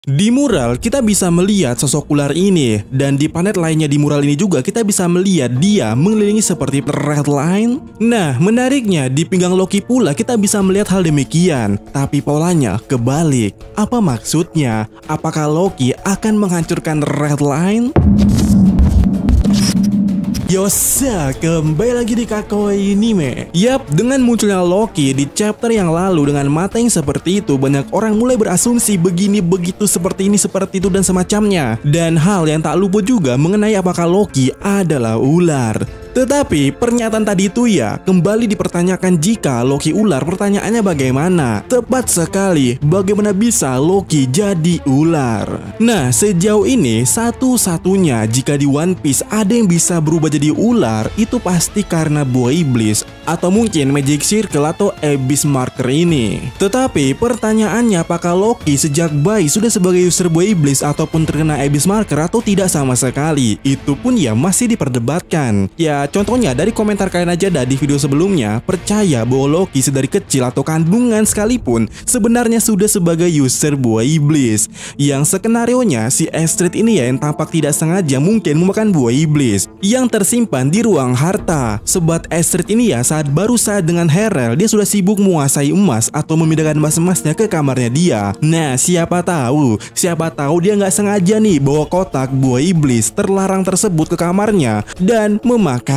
Di mural kita bisa melihat sosok ular ini, dan di planet lainnya di mural ini juga kita bisa melihat dia mengelilingi seperti red line. Nah, menariknya di pinggang Loki pula kita bisa melihat hal demikian, tapi polanya kebalik. Apa maksudnya? Apakah Loki akan menghancurkan red line? Yosa, kembali lagi di Kakoi Anime. Yap, dengan munculnya Loki di chapter yang lalu dengan mata yang seperti itu, banyak orang mulai berasumsi begini begitu seperti ini seperti itu dan semacamnya. Dan hal yang tak luput juga mengenai apakah Loki adalah ular. Tetapi pernyataan tadi itu ya kembali dipertanyakan jika Loki ular. Pertanyaannya bagaimana? Tepat sekali, bagaimana bisa Loki jadi ular? Nah, sejauh ini satu-satunya jika di One Piece ada yang bisa berubah jadi ular, itu pasti karena buah iblis atau mungkin Magic Circle atau Abyss Marker ini. Tetapi pertanyaannya, apakah Loki sejak bayi sudah sebagai user buah iblis ataupun terkena Abyss Marker atau tidak sama sekali? Itu pun ya masih diperdebatkan. Ya, contohnya dari komentar kalian aja di video sebelumnya, percaya bahwa Loki sedari kecil atau kandungan sekalipun sebenarnya sudah sebagai user buah iblis. Yang skenarionya si Astrid ini ya yang tampak tidak sengaja mungkin memakan buah iblis yang tersimpan di ruang harta. Sebab Astrid ini ya saat baru saat dengan Harel dia sudah sibuk menguasai emas atau memindahkan emas-emasnya ke kamarnya dia. Nah, siapa tahu dia nggak sengaja nih bawa kotak buah iblis terlarang tersebut ke kamarnya dan memakannya.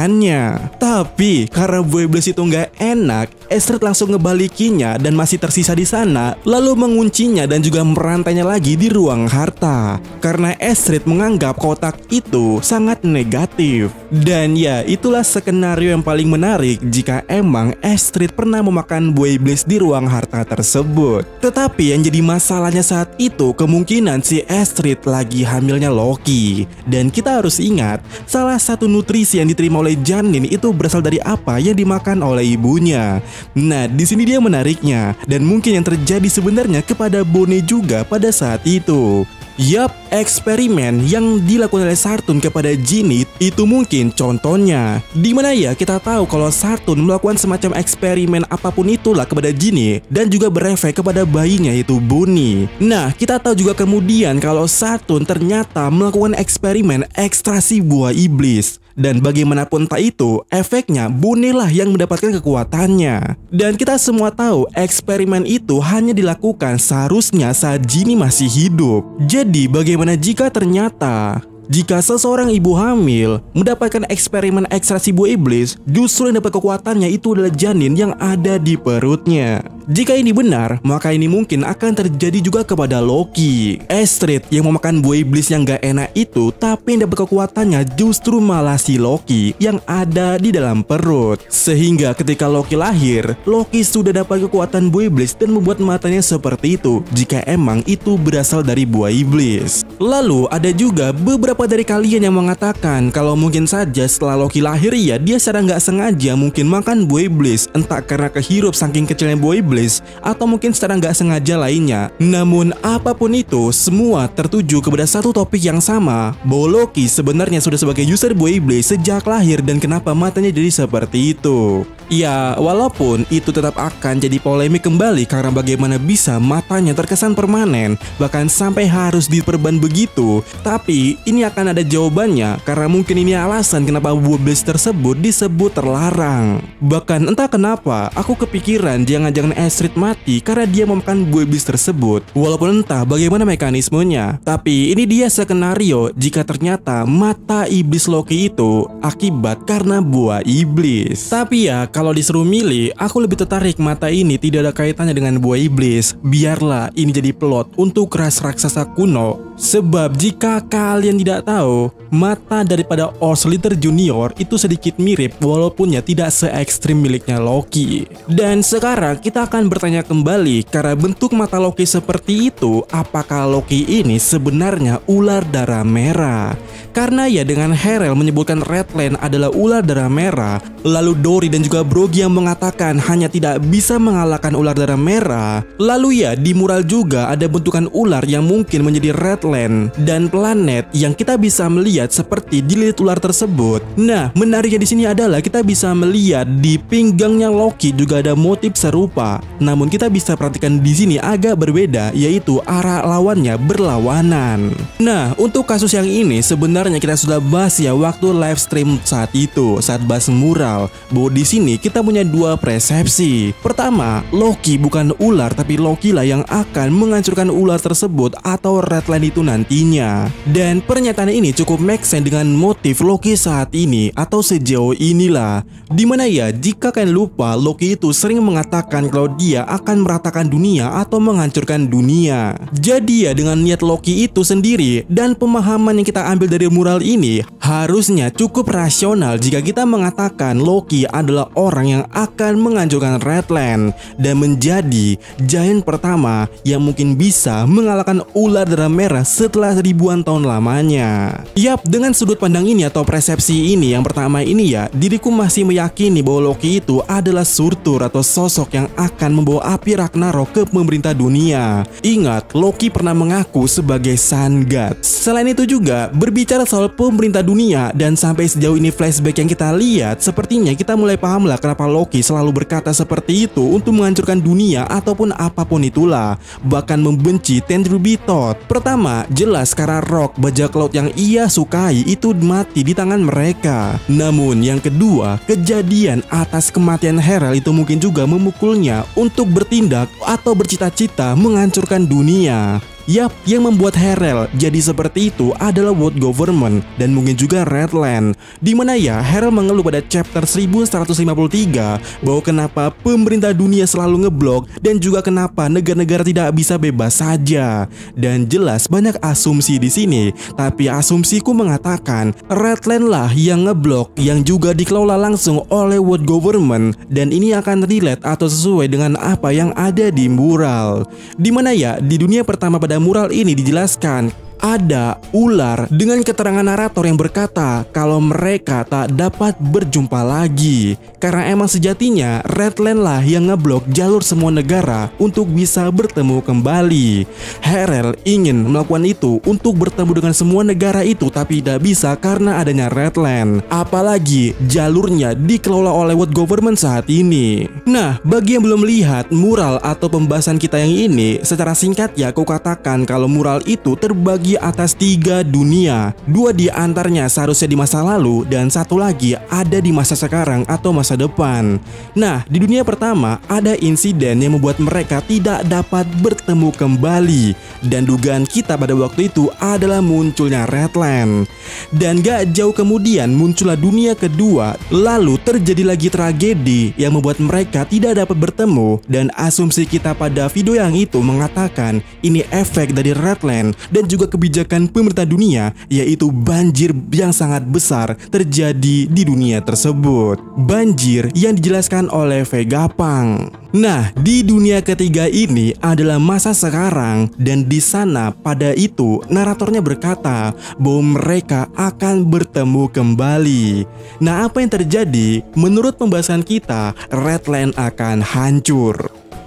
Tapi karena buah iblis itu nggak enak, Astrid langsung ngebalikinya dan masih tersisa di sana, lalu menguncinya dan juga merantainya lagi di ruang harta. Karena Astrid menganggap kotak itu sangat negatif. Dan ya, itulah skenario yang paling menarik jika emang Astrid pernah memakan buah iblis di ruang harta tersebut. Tetapi yang jadi masalahnya saat itu kemungkinan si Astrid lagi hamilnya Loki. Dan kita harus ingat, salah satu nutrisi yang diterima oleh janin itu berasal dari apa yang dimakan oleh ibunya. Nah, di sini dia menariknya, dan mungkin yang terjadi sebenarnya kepada Bonnie juga pada saat itu. Yap, eksperimen yang dilakukan oleh Sartun kepada Jinny itu mungkin contohnya. Dimana ya kita tahu kalau Sartun melakukan semacam eksperimen apapun itulah kepada Jinny dan juga berefek kepada bayinya yaitu Bonnie. Nah, kita tahu juga kemudian kalau Sartun ternyata melakukan eksperimen ekstraksi buah iblis. Dan bagaimanapun tak itu, efeknya Bonnie lah yang mendapatkan kekuatannya. Dan kita semua tahu eksperimen itu hanya dilakukan seharusnya saat Jinny masih hidup. Jadi bagaimana jika ternyata jika seseorang ibu hamil mendapatkan eksperimen ekstraksi buah iblis, justru yang dapat kekuatannya itu adalah janin yang ada di perutnya. Jika ini benar, maka ini mungkin akan terjadi juga kepada Loki. Astrid yang memakan buah iblis yang gak enak itu, tapi yang dapat kekuatannya justru malah si Loki yang ada di dalam perut. Sehingga ketika Loki lahir, Loki sudah dapat kekuatan buah iblis dan membuat matanya seperti itu jika emang itu berasal dari buah iblis. Lalu ada juga beberapa dari kalian yang mengatakan kalau mungkin saja setelah Loki lahir ya dia secara nggak sengaja mungkin makan buah iblis, entah karena kehirup saking kecilnya buah iblis atau mungkin secara nggak sengaja lainnya. Namun apapun itu, semua tertuju kepada satu topik yang sama, bahwa Loki sebenarnya sudah sebagai user buah iblis sejak lahir dan kenapa matanya jadi seperti itu. Ya, walaupun itu tetap akan jadi polemik kembali karena bagaimana bisa matanya terkesan permanen bahkan sampai harus diperban begitu. Tapi ini akan ada jawabannya karena mungkin ini alasan kenapa buah iblis tersebut disebut terlarang. Bahkan entah kenapa aku kepikiran jangan-jangan Astrid mati karena dia memakan buah iblis tersebut. Walaupun entah bagaimana mekanismenya. Tapi ini dia skenario jika ternyata mata iblis Loki itu akibat karena buah iblis. Tapi ya kalau disuruh milih, aku lebih tertarik mata ini tidak ada kaitannya dengan buah iblis. Biarlah ini jadi plot untuk ras raksasa kuno. Sebab jika kalian tidak tahu, mata daripada Oslitter Junior itu sedikit mirip walaupun ya tidak se ekstrim miliknya Loki. Dan sekarang kita akan bertanya kembali, karena bentuk mata Loki seperti itu, apakah Loki ini sebenarnya ular darah merah? Karena ya dengan Harel menyebutkan Redland adalah ular darah merah, lalu Dory dan juga Brogy yang mengatakan hanya tidak bisa mengalahkan ular darah merah, lalu ya di mural juga ada bentukan ular yang mungkin menjadi Redland Redland dan planet yang kita bisa melihat seperti dililit ular tersebut. Nah, menariknya di sini adalah kita bisa melihat di pinggangnya Loki juga ada motif serupa. Namun kita bisa perhatikan di sini agak berbeda, yaitu arah lawannya berlawanan. Nah, untuk kasus yang ini sebenarnya kita sudah bahas ya waktu live stream saat itu, saat bahas mural, bahwa di sini kita punya dua persepsi. Pertama, Loki bukan ular, tapi Loki lah yang akan menghancurkan ular tersebut atau Redland itu nantinya. Dan pernyataan ini cukup make sense dengan motif Loki saat ini atau sejauh inilah. Dimana ya, jika kalian lupa, Loki itu sering mengatakan kalau dia akan meratakan dunia atau menghancurkan dunia. Jadi ya, dengan niat Loki itu sendiri dan pemahaman yang kita ambil dari mural ini, harusnya cukup rasional jika kita mengatakan Loki adalah orang yang akan menghancurkan Redland dan menjadi giant pertama yang mungkin bisa mengalahkan ular darah merah setelah ribuan tahun lamanya. Yap, dengan sudut pandang ini atau persepsi ini yang pertama ini ya, diriku masih meyakini bahwa Loki itu adalah Surtur atau sosok yang akan membawa api Ragnarok ke pemerintah dunia. Ingat, Loki pernah mengaku sebagai Sun God. Selain itu juga, berbicara soal pemerintah dunia dan sampai sejauh ini flashback yang kita lihat, sepertinya kita mulai paham lah kenapa Loki selalu berkata seperti itu untuk menghancurkan dunia ataupun apapun itulah, bahkan membenci Tendrubithot. Pertama, jelas karena Rock, bajak laut yang ia sukai itu mati di tangan mereka. Namun yang kedua, kejadian atas kematian Hera itu mungkin juga memukulnya untuk bertindak atau bercita-cita menghancurkan dunia. Yap, yang membuat Herald jadi seperti itu adalah World Government dan mungkin juga Redland. Dimana ya, Herald mengeluh pada chapter 1153 bahwa kenapa pemerintah dunia selalu ngeblok dan juga kenapa negara-negara tidak bisa bebas saja. Dan jelas banyak asumsi di sini, tapi asumsiku mengatakan Redland lah yang ngeblok yang juga dikelola langsung oleh World Government, dan ini akan relate atau sesuai dengan apa yang ada di mural. Dimana ya, di dunia pertama pada mural ini dijelaskan ada ular dengan keterangan narator yang berkata kalau mereka tak dapat berjumpa lagi karena emang sejatinya Redland lah yang ngeblok jalur semua negara untuk bisa bertemu kembali. Herald ingin melakukan itu untuk bertemu dengan semua negara itu, tapi tidak bisa karena adanya Redland, apalagi jalurnya dikelola oleh World Government saat ini. Nah, bagi yang belum lihat mural atau pembahasan kita yang ini, secara singkat ya aku katakan kalau mural itu terbagi atas 3 dunia. 2 di antaranya seharusnya di masa lalu dan 1 lagi ada di masa sekarang atau masa depan. Nah, di dunia pertama ada insiden yang membuat mereka tidak dapat bertemu kembali, dan dugaan kita pada waktu itu adalah munculnya Redland. Dan gak jauh kemudian muncullah dunia kedua, lalu terjadi lagi tragedi yang membuat mereka tidak dapat bertemu, dan asumsi kita pada video yang itu mengatakan ini efek dari Redland dan juga kebijakan pemerintah dunia, yaitu banjir yang sangat besar terjadi di dunia tersebut. Banjir yang dijelaskan oleh Vegapunk. Nah, di dunia ketiga ini adalah masa sekarang, dan di sana pada itu naratornya berkata bahwa mereka akan bertemu kembali. Nah, apa yang terjadi? Menurut pembahasan kita, Redland akan hancur.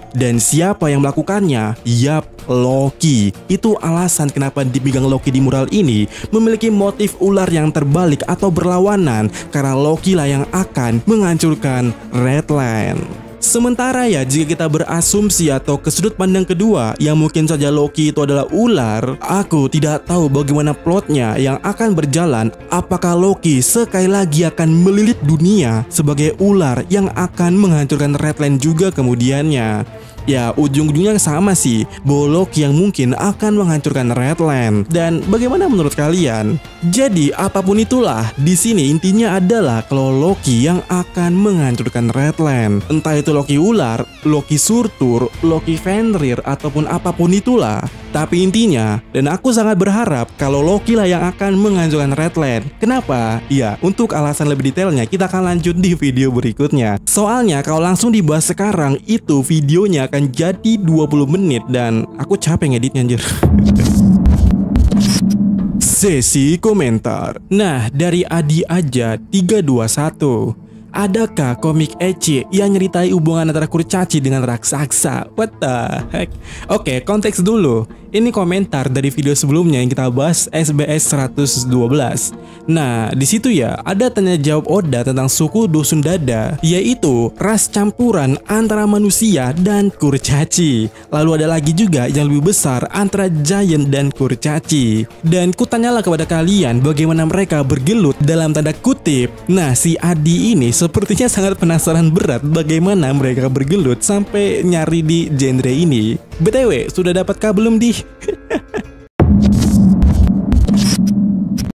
Dan siapa yang melakukannya? Yap, Loki. Itu alasan kenapa dipegang Loki di mural ini memiliki motif ular yang terbalik atau berlawanan, karena Loki lah yang akan menghancurkan Redland. Sementara ya, jika kita berasumsi atau ke sudut pandang kedua yang mungkin saja Loki itu adalah ular, aku tidak tahu bagaimana plotnya yang akan berjalan. Apakah Loki sekali lagi akan melilit dunia sebagai ular yang akan menghancurkan Redland juga kemudiannya? Ya, ujung-ujungnya sama sih, bahwa Loki yang mungkin akan menghancurkan Redland. Dan bagaimana menurut kalian? Jadi apapun itulah, di sini intinya adalah kalau Loki yang akan menghancurkan Redland. Entah itu Loki ular, Loki Surtur, Loki Fenrir, ataupun apapun itulah. Tapi intinya, dan aku sangat berharap kalau Loki lah yang akan menghancurkan Redland. Kenapa? Ya, untuk alasan lebih detailnya kita akan lanjut di video berikutnya. Soalnya kalau langsung dibahas sekarang, itu videonya akan jadi 20 menit dan aku capek ngeditnya anjir. Sesi komentar. Nah, dari Adi aja 321. adakah komik ecchi yang nyeritai hubungan antara kurcaci dengan raksasa? What the heck? Oke, konteks dulu. Ini komentar dari video sebelumnya yang kita bahas SBS 112. Nah, di situ ya ada tanya jawab Oda tentang suku Dusun Dada, yaitu ras campuran antara manusia dan kurcaci. Lalu ada lagi juga yang lebih besar antara giant dan kurcaci. Dan kutanyalah kepada kalian bagaimana mereka bergelut dalam tanda kutip. Nah, si Adi ini sepertinya sangat penasaran berat bagaimana mereka bergelut sampai nyari di genre ini. BTW, sudah dapatkah belum di?